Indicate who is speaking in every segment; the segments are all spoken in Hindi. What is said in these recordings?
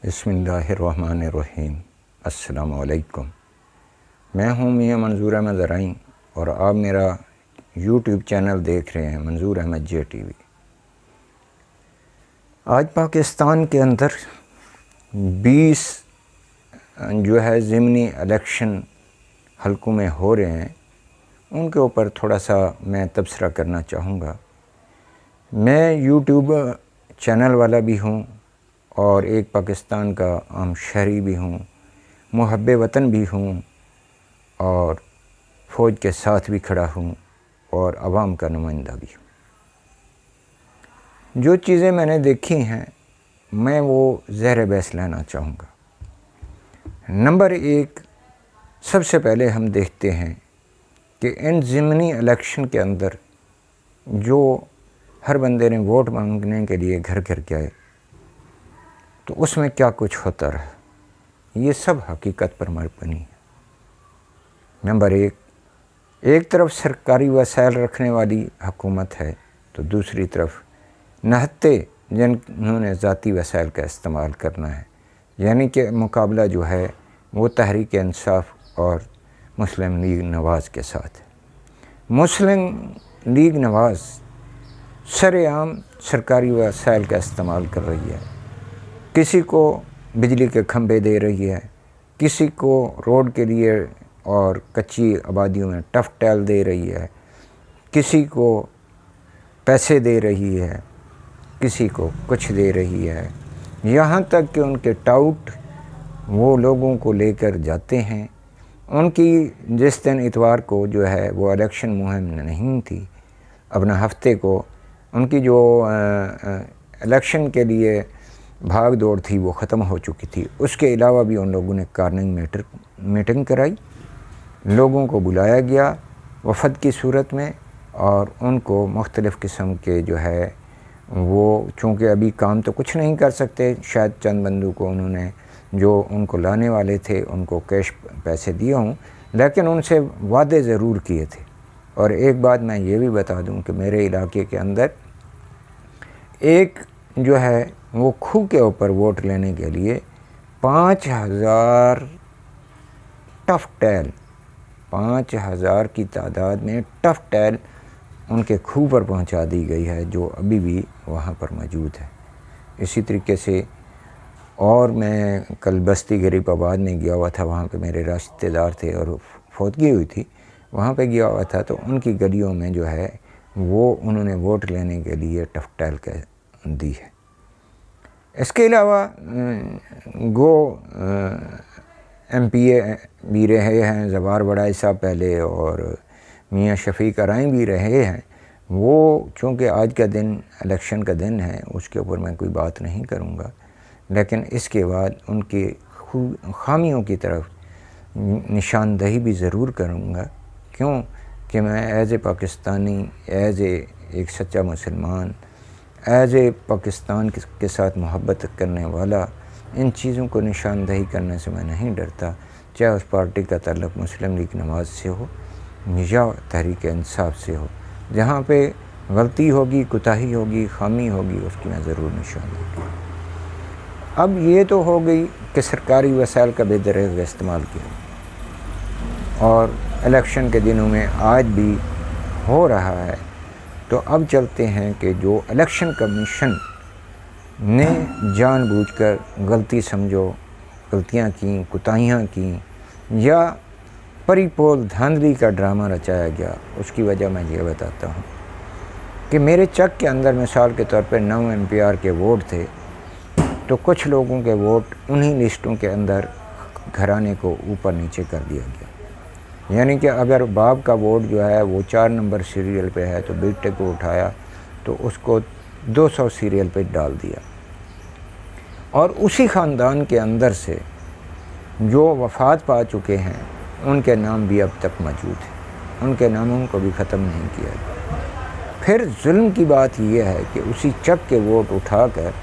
Speaker 1: बिस्मिल्लाहिर्रहमानिर्रहीम। अस्सलामु अलैकुम। मैं हूँ मियाँ मंजूर अहमद ज़राई और आप मेरा यूट्यूब चैनल देख रहे हैं मंजूर अहमद JTV। आज पाकिस्तान के अंदर 20 जो है ज़िमनी इलेक्शन हल्कों में हो रहे हैं, उनके ऊपर थोड़ा सा मैं तबसरा करना चाहूँगा। मैं यूट्यूब चैनल वाला भी हूँ और एक पाकिस्तान का आम शहरी भी हूँ, मुहब्बे वतन भी हूँ और फ़ौज के साथ भी खड़ा हूँ और आवाम का नुमाइंदा भी हूँ। जो चीज़ें मैंने देखी हैं मैं वो ज़हर बहस लेना चाहूँगा। नंबर 1, सबसे पहले हम देखते हैं कि इन ज़िमनी इलेक्शन के अंदर जो हर बंदे ने वोट मांगने के लिए घर घर गए तो उसमें क्या कुछ होता रहा, ये सब हकीकत पर मबनी है। नंबर 1, एक तरफ सरकारी वसाइल रखने वाली हुकूमत है तो दूसरी तरफ नहत्ते जिन्होंने ज़ाती वसाइल का इस्तेमाल करना है, यानी कि मुकाबला जो है वो तहरीक इंसाफ और मुस्लिम लीग नवाज़ के साथ है। मुस्लिम लीग नवाज़ सरेआम सरकारी वसाइल का इस्तेमाल कर रही है, किसी को बिजली के खंभे दे रही है, किसी को रोड के लिए और कच्ची आबादियों में टफ टैल दे रही है, किसी को पैसे दे रही है, किसी को कुछ दे रही है, यहाँ तक कि उनके टाउट वो लोगों को लेकर जाते हैं। उनकी जिस दिन इतवार को जो है वो इलेक्शन मुहिम नहीं थी, अपना हफ्ते को उनकी जो इलेक्शन के लिए भाग दौड़ थी वो ख़त्म हो चुकी थी। उसके अलावा भी उन लोगों ने कार्निंग मीटिंग कराई, लोगों को बुलाया गया वफ़द की सूरत में और उनको मुख्तलिफ़ किस्म के जो है वो, चूँकि अभी काम तो कुछ नहीं कर सकते, शायद चंद बंदों को उन्होंने जो उनको लाने वाले थे उनको कैश पैसे दिए हों, लेकिन उनसे वादे ज़रूर किए थे। और एक बात मैं ये भी बता दूं कि मेरे इलाके के अंदर एक जो है वो खूह के ऊपर वोट लेने के लिए 5000 टफ टैल, 5000 की तादाद में टफ टैल उनके खूह पर पहुंचा दी गई है, जो अभी भी वहां पर मौजूद है। इसी तरीके से और मैं कल बस्ती गरीबाबाद में गया हुआ था, वहाँ पे मेरे रिश्तेदार थे और फौतगी हुई थी, वहाँ पे गया हुआ था तो उनकी गलियों में जो है वो उन्होंने वोट लेने के लिए टफ टैल दी है। इसके अलावा गो MPA भी रहे हैं ज़बार बड़ाई साहब पहले और मियाँ शफीक अराई भी रहे हैं। वो चूँकि आज का दिन इलेक्शन का दिन है उसके ऊपर मैं कोई बात नहीं करूँगा, लेकिन इसके बाद उनकी खामियों की तरफ निशानदही भी ज़रूर करूँगा। क्यों कि मैं एज़ ए पाकिस्तानी, एज़ एक सच्चा मुसलमान, एज़ ए पाकिस्तान के साथ मोहब्बत करने वाला, इन चीज़ों को निशानदही करने से मैं नहीं डरता, चाहे उस पार्टी का ताल्लुक़ मुस्लिम लीग नवाज़ से हो या तहरीक इंसाफ से हो। जहाँ पे गलती होगी, कोताही होगी, खामी होगी, उसकी मैं ज़रूर निशानदही करूँगा। अब ये तो हो गई कि सरकारी वसाइल का बेदरग इस्तेमाल किया और इलेक्शन के दिनों में आज भी हो रहा है। तो अब चलते हैं कि जो इलेक्शन कमीशन ने जानबूझकर गलती समझो गलतियां की, कोताहियां की या परिपोल धांधली का ड्रामा रचाया गया, उसकी वजह मैं ये बताता हूँ कि मेरे चक के अंदर मिसाल के तौर पर 9 MPR के वोट थे तो कुछ लोगों के वोट उन्हीं लिस्टों के अंदर घराने को ऊपर नीचे कर दिया गया। यानी कि अगर बाप का वोट जो है वो 4 नंबर सीरियल पे है तो बेटे को उठाया तो उसको 200 सीरियल पे डाल दिया और उसी ख़ानदान के अंदर से जो वफ़ात पा चुके हैं उनके नाम भी अब तक मौजूद हैं, उनके नामों को भी ख़त्म नहीं किया गया। फिर जुल्म की बात यह है कि उसी चक के वोट उठाकर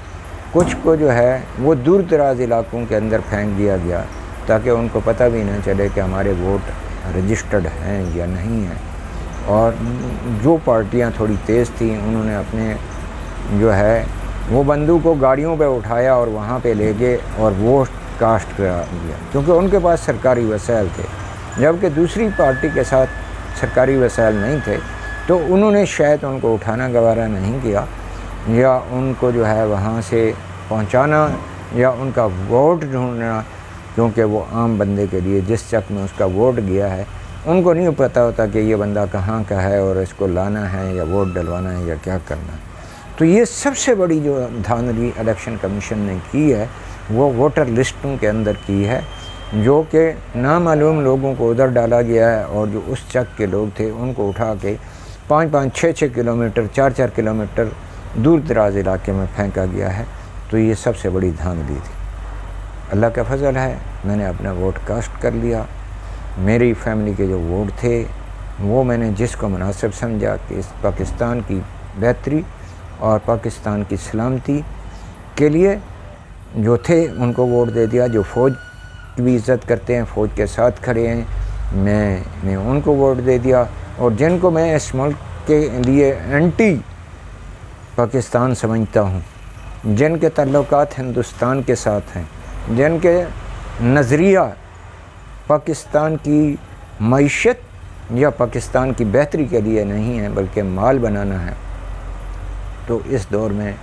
Speaker 1: कुछ को जो है वो दूर दराज इलाकों के अंदर फेंक दिया गया ताकि उनको पता भी ना चले कि हमारे वोट रजिस्टर्ड हैं या नहीं हैं। और जो पार्टियां थोड़ी तेज़ थी उन्होंने अपने जो है वो बंदूक को गाड़ियों पे उठाया और वहाँ पे ले गए और वोट कास्ट करा दिया, क्योंकि उनके पास सरकारी वसाइल थे, जबकि दूसरी पार्टी के साथ सरकारी वसाइल नहीं थे। तो उन्होंने शायद उनको उठाना गवारा नहीं किया, या उनको जो है वहाँ से पहुँचाना, या उनका वोट ढूंढना, क्योंकि वो आम बंदे के लिए जिस चक में उसका वोट गया है उनको नहीं पता होता कि ये बंदा कहाँ का है और इसको लाना है या वोट डलवाना है या क्या करना है। तो ये सबसे बड़ी जो धांधली इलेक्शन कमीशन ने की है वो वोटर लिस्टों के अंदर की है, जो कि नामालूम लोगों को उधर डाला गया है, और जो उस चक के लोग थे उनको उठा के 5-5, 6-6 किलोमीटर, 4-4 किलोमीटर दूर दराज इलाके में फेंका गया है। तो ये सबसे बड़ी धांधली थी। अल्लाह का फजल है, मैंने अपना वोट कास्ट कर लिया। मेरी फैमिली के जो वोट थे वो मैंने जिसको मुनासिब समझा कि इस पाकिस्तान की बेहतरी और पाकिस्तान की सलामती के लिए जो थे उनको वोट दे दिया। जो फ़ौज की भी इज़्ज़त करते हैं, फ़ौज के साथ खड़े हैं, मैंने उनको वोट दे दिया। और जिनको मैं इस मुल्क के लिए एंटी पाकिस्तान समझता हूँ, जिनके ताल्लुकात हिंदुस्तान के साथ हैं, जिनके नज़रिया पाकिस्तान की मईशत या पाकिस्तान की बेहतरी के लिए नहीं है बल्कि माल बनाना है, तो इस दौर में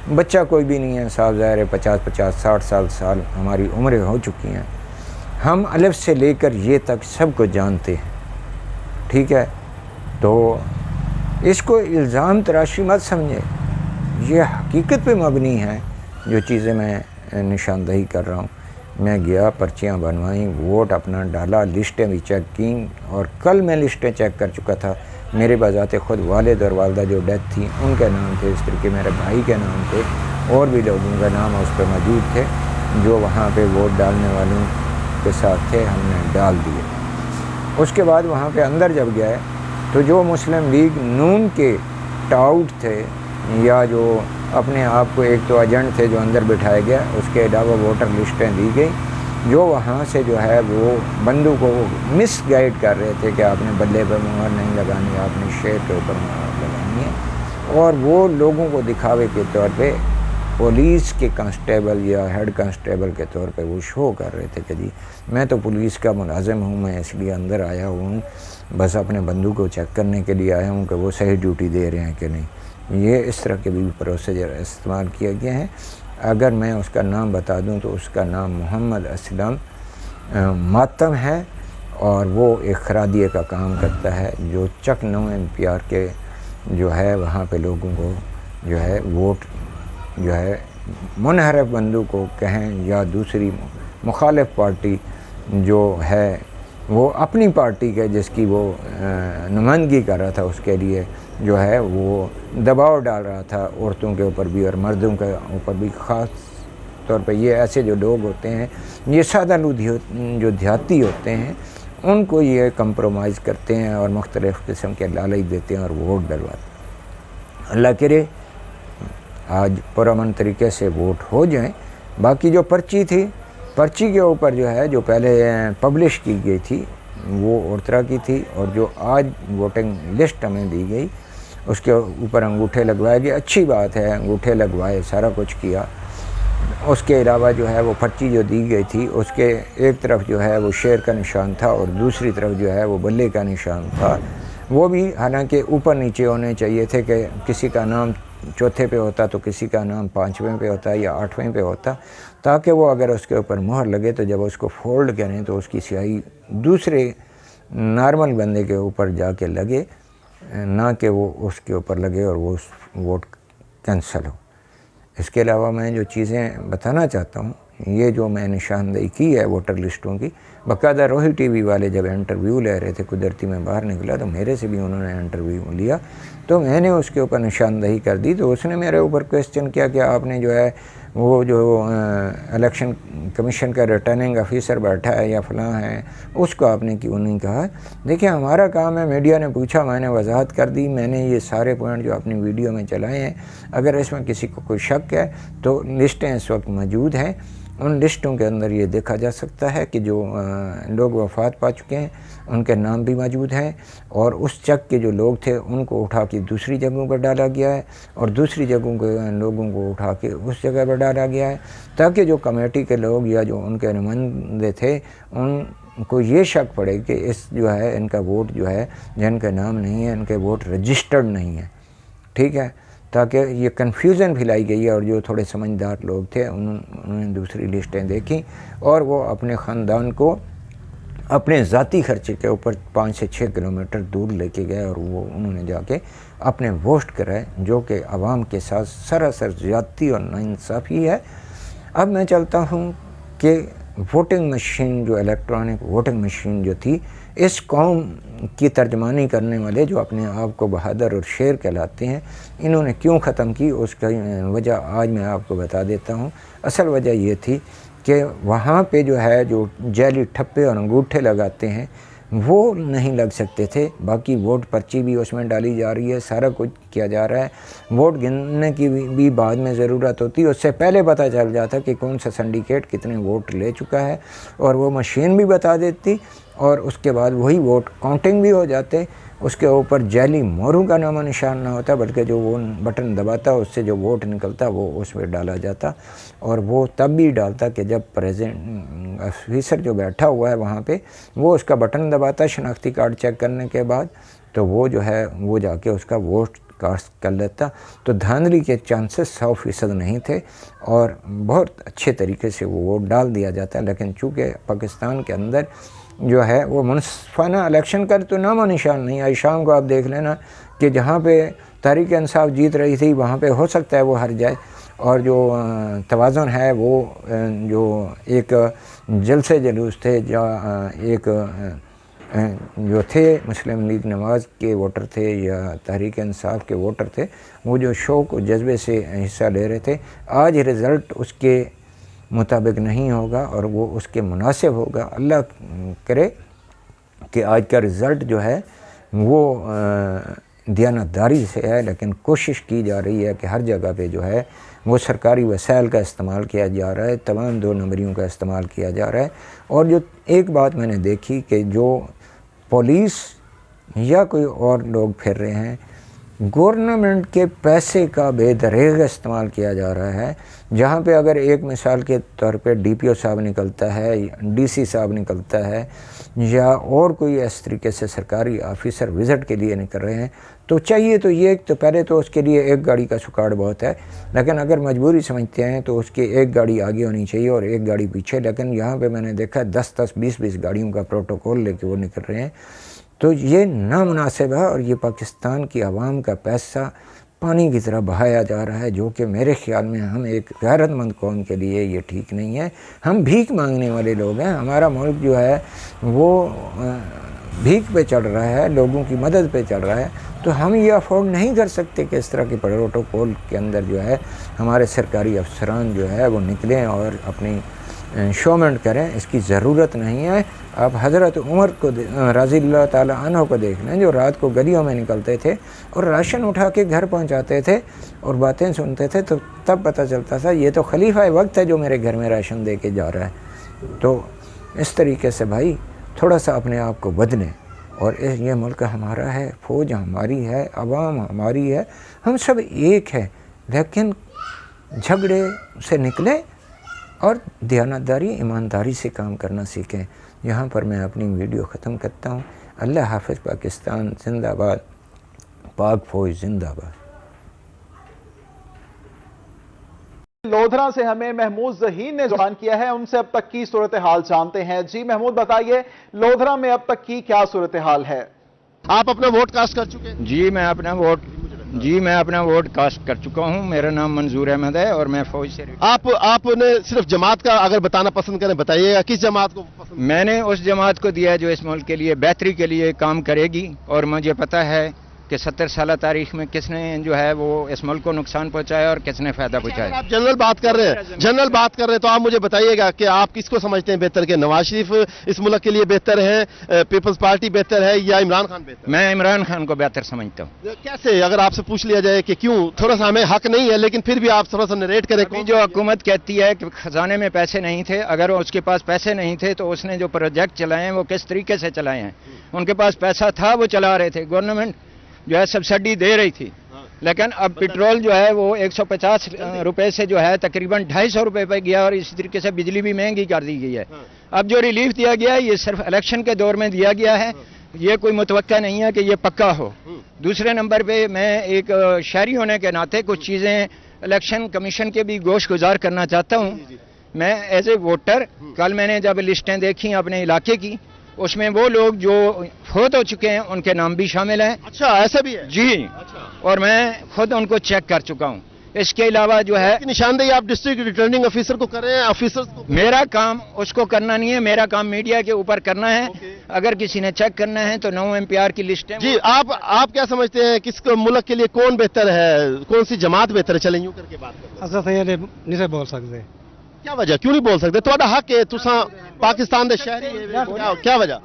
Speaker 1: बच्चा कोई भी नहीं है साहब। ज़ाहिर है 50-50, 60 साल हमारी उम्रें हो चुकी हैं। हम अलफ से लेकर ये तक सब कुछ जानते हैं, ठीक है। तो इसको इल्ज़ाम तराशी मत समझे, ये हकीकत पे मबनी है जो चीज़ें मैं निशानदही कर रहा हूँ। मैं गया, पर्चियाँ बनवाई, वोट अपना डाला, लिस्टें भी चेक की, और कल मैं लिस्टें चेक कर चुका था। मेरे बजाते ख़ुद वालिद और वालदा जो डेथ थी उनके नाम थे, इस तरीके मेरे भाई के नाम थे, और भी लोगों के नाम उस पर मौजूद थे जो वहाँ पे वोट डालने वालों के साथ थे, हमने डाल दिए। उसके बाद वहाँ पे अंदर जब गए तो जो मुस्लिम लीग नून के टाउट थे या जो अपने आप को एक तो एजेंट थे जो अंदर बिठाए गए, उसके अलावा वोटर लिस्टें दी गई जो वहाँ से जो है वो बंदू को मिस गाइड कर रहे थे कि आपने बल्ले पर मुहर नहीं लगानी, आपने शेर के ऊपर मुहर लगानी है। और वो लोगों को दिखावे के तौर पे पुलिस के कांस्टेबल या हेड कांस्टेबल के तौर पे वो शो कर रहे थे कि जी मैं तो पुलिस का मुलाजिम हूँ, मैं इसलिए अंदर आया हूँ, बस अपने बंदूक को चेक करने के लिए आया हूँ कि वो सही ड्यूटी दे रहे हैं कि नहीं। ये इस तरह के भी प्रोसीजर इस्तेमाल किया गया है। अगर मैं उसका नाम बता दूं तो उसका नाम मोहम्मद असलम मातम है, और वो एक खरादिए का काम करता है जो चक 9 MPR के जो है वहाँ पे लोगों को जो है वोट जो है मुनहरफ बंदू को कहें या दूसरी मुखालिफ पार्टी जो है वो अपनी पार्टी के जिसकी वो नुमाइंदगी कर रहा था उसके लिए जो है वो दबाव डाल रहा था औरतों के ऊपर भी और मर्दों के ऊपर भी। ख़ास तौर पे ये ऐसे जो लोग होते हैं, ये सादा जो देहाती होते हैं, उनको ये कंप्रोमाइज़ करते हैं और मुख्तलिफ़ किस्म के लालच देते हैं और वोट डलवाते हैं। अल्लाह करे आज पुरअमन तरीके से वोट हो जाएं। बाकी जो पर्ची थी, पर्ची के ऊपर जो है जो पहले पब्लिश की गई थी वो और तरह की थी, और जो आज वोटिंग लिस्ट हमें दी गई उसके ऊपर अंगूठे लगवाए गए। अच्छी बात है, अंगूठे लगवाए, सारा कुछ किया। उसके अलावा जो है वो पर्ची जो दी गई थी उसके एक तरफ जो है वो शेर का निशान था और दूसरी तरफ जो है वो बल्ले का निशान था। वो भी हालांकि ऊपर नीचे होने चाहिए थे कि किसी का नाम चौथे पे होता तो किसी का नाम 5वें पे होता या 8वें पे होता, ताकि वो अगर उसके ऊपर मुहर लगे तो जब उसको फोल्ड करें तो उसकी स्याही दूसरे नॉर्मल बंदे के ऊपर जाके लगे, ना कि वो उसके ऊपर लगे और वो वोट कैंसिल हो। इसके अलावा मैं जो चीज़ें बताना चाहता हूँ, ये जो मैं निशानदेही की है वोटर लिस्टों की, बाकायदा रोही टीवी वाले जब इंटरव्यू ले रहे थे, कुदरती में बाहर निकला तो मेरे से भी उन्होंने इंटरव्यू लिया, तो मैंने उसके ऊपर निशानदेही कर दी। तो उसने मेरे ऊपर क्वेश्चन किया कि आपने जो है वो जो इलेक्शन कमीशन का रिटर्निंग ऑफिसर बैठा है या फलां है, उसको आपने क्यों नहीं कहा। देखिए हमारा काम है, मीडिया ने पूछा, मैंने वजाहत कर दी, मैंने ये सारे पॉइंट जो अपनी वीडियो में चलाए हैं। अगर इसमें किसी को कोई शक है तो लिस्टें इस वक्त मौजूद हैं उन लिस्टों के अंदर ये देखा जा सकता है कि जो लोग वफ़ात पा चुके हैं उनके नाम भी मौजूद हैं, और उस चक के जो लोग थे उनको उठा के दूसरी जगहों पर डाला गया है, और दूसरी जगहों के लोगों को उठा के उस जगह पर डाला गया है, ताकि जो कमेटी के लोग या जो उनके नुमाइंदे थे उनको ये शक पड़े कि इस जो है इनका वोट जो है जिनका नाम नहीं है, इनके वोट रजिस्टर्ड नहीं है। ठीक है, ताकि ये कन्फ्यूज़न फैलाई गई है, और जो थोड़े समझदार लोग थे उन्होंने दूसरी लिस्टें देखी और वो अपने ख़ानदान को अपने ज़ाती खर्चे के ऊपर 5 से 6 किलोमीटर दूर लेके गए, और वो उन्होंने जाके अपने वोट कराए, जो कि आवाम के साथ सरासर ज़्यादती और नाइंसाफ़ी है। अब मैं चाहता हूँ कि वोटिंग मशीन, जो इलेक्ट्रॉनिक वोटिंग मशीन जो थी, इस कौम की तर्जमानी करने वाले जो अपने आप को बहादुर और शेर कहलाते हैं, इन्होंने क्यों ख़त्म की, उसका वजह आज मैं आपको बता देता हूँ। असल वजह ये थी कि वहाँ पे जो है जो जैली ठप्पे और अंगूठे लगाते हैं वो नहीं लग सकते थे। बाकी वोट पर्ची भी उसमें डाली जा रही है, सारा कुछ किया जा रहा है। वोट गिनने की भी बाद में ज़रूरत होती है, उससे पहले पता चल जाता कि कौन सा सिंडिकेट कितने वोट ले चुका है, और वो मशीन भी बता देती, और उसके बाद वही वोट काउंटिंग भी हो जाते। उसके ऊपर जैली मोहरों का नामो निशान ना होता, बल्कि जो वो बटन दबाता उससे जो वोट निकलता वो उस पर डाला जाता, और वो तब भी डालता कि जब प्रेजेंट ऑफिसर जो बैठा हुआ है वहाँ पे वो उसका बटन दबाता शनाख्ती कार्ड चेक करने के बाद, तो वो जो है वो जाके उसका वोट कास्ट कर लेता। तो धांधली के चांसेस 100% नहीं थे, और बहुत अच्छे तरीके से वो वोट डाल दिया जाता। लेकिन चूँकि पाकिस्तान के अंदर जो है वो मुनसिफाना इलेक्शन कर तो नामो निशान नहीं आई। शाम को आप देख लेना कि जहाँ पे तहरीक इंसाफ जीत रही थी वहाँ पे हो सकता है वो हार जाए, और जो तवाज़ुन है वो जो एक जलसे जुलूस थे या एक जो थे मुस्लिम लीग नवाज़ के वोटर थे या तहरीक इंसाफ के वोटर थे, वो जो शौक़ और जज्बे से हिस्सा ले रहे थे, आज रिज़ल्ट उसके मुताबिक नहीं होगा और वो उसके मुनासिब होगा। अल्लाह करे कि आज का रिज़ल्ट जो है वो दियानतदारी से है, लेकिन कोशिश की जा रही है कि हर जगह पे जो है वो सरकारी वसाइल का इस्तेमाल किया जा रहा है, तमाम 2 नंबरियों का इस्तेमाल किया जा रहा है। और जो एक बात मैंने देखी कि जो पुलिस या कोई और लोग फिर रहे हैं, गवर्नमेंट के पैसे का बेदरेग इस्तेमाल किया जा रहा है। जहाँ पे अगर एक मिसाल के तौर पे डीपीओ साहब निकलता है, डीसी साहब निकलता है, या और कोई इस तरीके से सरकारी ऑफिसर विज़िट के लिए निकल रहे हैं, तो चाहिए तो ये तो पहले तो उसके लिए एक गाड़ी का सुकाड़ बहुत है, लेकिन अगर मजबूरी समझते हैं तो उसकी एक गाड़ी आगे होनी चाहिए और एक गाड़ी पीछे। लेकिन यहाँ पे मैंने देखा 10-10, 20-20 गाड़ियों का प्रोटोकॉल लेके वो निकल रहे हैं। तो ये नामुनासिब है, और ये पाकिस्तान की आवाम का पैसा पानी की तरह बहाया जा रहा है, जो कि मेरे ख़्याल में हम एक गैरतमंद कौम के लिए ये ठीक नहीं है। हम भीख मांगने वाले लोग हैं, हमारा मुल्क जो है वो भीख पे चल रहा है, लोगों की मदद पे चल रहा है। तो हम ये अफोर्ड नहीं कर सकते कि इस तरह के प्रोटोकॉल के अंदर जो है हमारे सरकारी अफसरान जो है वो निकलें और अपनी शोमेंट करें। इसकी ज़रूरत नहीं है। आप हज़रत उमर को रज़ियल्लाहु ताला अन्हु को देख लें, जो रात को गलियों में निकलते थे और राशन उठा के घर पहुंचाते थे और बातें सुनते थे, तो तब पता चलता था ये तो खलीफा वक्त है जो मेरे घर में राशन दे के जा रहा है। तो इस तरीके से भाई थोड़ा सा अपने आप को बदलें, और ये मुल्क हमारा है, फ़ौज हमारी है, अवाम हमारी है, हम सब एक है। लेकिन झगड़े से निकलें और दयानतदारी, ईमानदारी से काम करना सीखें। यहाँ पर मैं अपनी वीडियो ख़त्म करता हूँ। अल्लाह हाफ़िज़। पाकिस्तान जिंदाबाद, पाक फ़ौज जिंदाबाद।
Speaker 2: लोधरा से हमें महमूद ज़हीन ने ज्वाइन किया है, उनसे अब तक की सूरत हाल जानते हैं। जी महमूद, बताइए लोधरा में अब तक की क्या सूरत हाल है?
Speaker 3: आप अपना वोट कास्ट कर चुके हैं?
Speaker 1: जी मैं अपना वोट कास्ट कर चुका हूं। मेरा नाम मंजूर अहमद है और मैं फौज से।
Speaker 3: आपने सिर्फ जमात का अगर बताना पसंद करें, बताइएगा किस जमात को पसंद?
Speaker 1: मैंने उस जमात को दिया जो इस मुल्क के लिए बेहतरी के लिए काम करेगी, और मुझे पता है कि 70 साल तारीख में किसने जो है वो इस मुल्क को नुकसान पहुंचाया और किसने फायदा
Speaker 3: अगर
Speaker 1: पहुंचाया।
Speaker 3: आप जनरल बात कर रहे हैं, तो आप मुझे बताइएगा कि आप किसको समझते हैं बेहतर, के नवाज शरीफ इस मुल्क के लिए बेहतर है, पीपल्स पार्टी बेहतर है, या इमरान खान बेहतर
Speaker 1: मैं इमरान खान को बेहतर समझता हूँ।
Speaker 3: है? कैसे, अगर आपसे पूछ लिया जाए कि क्यों, थोड़ा सा हमें हक नहीं है लेकिन फिर भी आप थोड़ा सा नरेट करें।
Speaker 1: अभी जो हुकूमत कहती है कि खजाने में पैसे नहीं थे, अगर उसके पास पैसे नहीं थे तो उसने जो प्रोजेक्ट चलाए हैं वो किस तरीके से चलाए हैं। उनके पास पैसा था, वो चला रहे थे, गवर्नमेंट जो है सब्सिडी दे रही थी। लेकिन अब पेट्रोल जो है वो 150 रुपए से जो है तकरीबन 250 रुपए पे गया, और इसी तरीके से बिजली भी महंगी कर दी गई है। अब जो रिलीफ दिया गया है ये सिर्फ इलेक्शन के दौर में दिया गया है, ये कोई मुतवक्का नहीं है कि ये पक्का हो। दूसरे नंबर पे मैं एक शहरी होने के नाते कुछ चीजें इलेक्शन कमीशन के भी गोश गुजार करना चाहता हूँ। मैं एज ए वोटर, कल मैंने जब लिस्टें देखी अपने इलाके की, उसमें वो लोग जो फौत हो चुके हैं उनके नाम भी शामिल हैं।
Speaker 3: अच्छा, ऐसा भी है
Speaker 1: जी। और मैं खुद उनको चेक कर चुका हूँ। इसके अलावा जो है
Speaker 3: निशानदेही आप डिस्ट्रिक्ट रिटर्निंग ऑफिसर को कर रहे हैं, ऑफिसर्स को?
Speaker 1: मेरा काम उसको करना नहीं है, मेरा काम मीडिया के ऊपर करना है। अगर किसी ने चेक करना है तो 9 MPR की लिस्ट है।
Speaker 3: जी, आप क्या समझते हैं किस मुल्क के लिए कौन बेहतर है, कौन सी जमात बेहतर है? चलें यूं करके बात करते हैं।
Speaker 4: असा नहीं से बोल सकते।
Speaker 3: क्या वजह, क्यों नहीं बोल सकते? थोड़ा हक है, तुसा पाकिस्तान दे शहरी है, क्या वजह?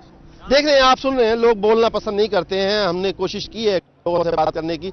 Speaker 3: देख रहे हैं, आप सुन रहे हैं, लोग बोलना पसंद नहीं करते हैं। हमने कोशिश की है लोगों से बात करने की।